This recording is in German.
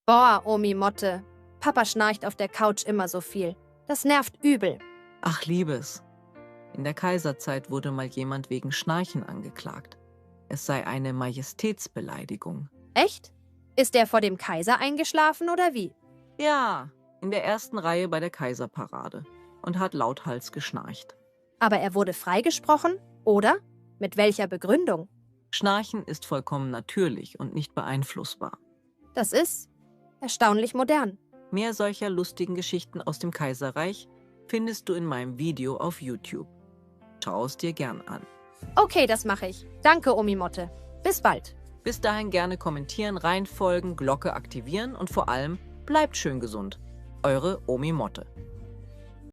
Boah, Omi Motte. Papa schnarcht auf der Couch immer so viel. Das nervt übel. Ach, Liebes. In der Kaiserzeit wurde mal jemand wegen Schnarchen angeklagt. Es sei eine Majestätsbeleidigung. Echt? Ist er vor dem Kaiser eingeschlafen oder wie? Ja, in der ersten Reihe bei der Kaiserparade und hat lauthals geschnarcht. Aber er wurde freigesprochen, oder? Mit welcher Begründung? Schnarchen ist vollkommen natürlich und nicht beeinflussbar. Das ist erstaunlich modern. Mehr solcher lustigen Geschichten aus dem Kaiserreich findest du in meinem Video auf YouTube. Schau es dir gern an. Okay, das mache ich. Danke, Omi Motte. Bis bald. Bis dahin gerne kommentieren, reinfolgen, Glocke aktivieren und vor allem bleibt schön gesund. Eure Omi Motte.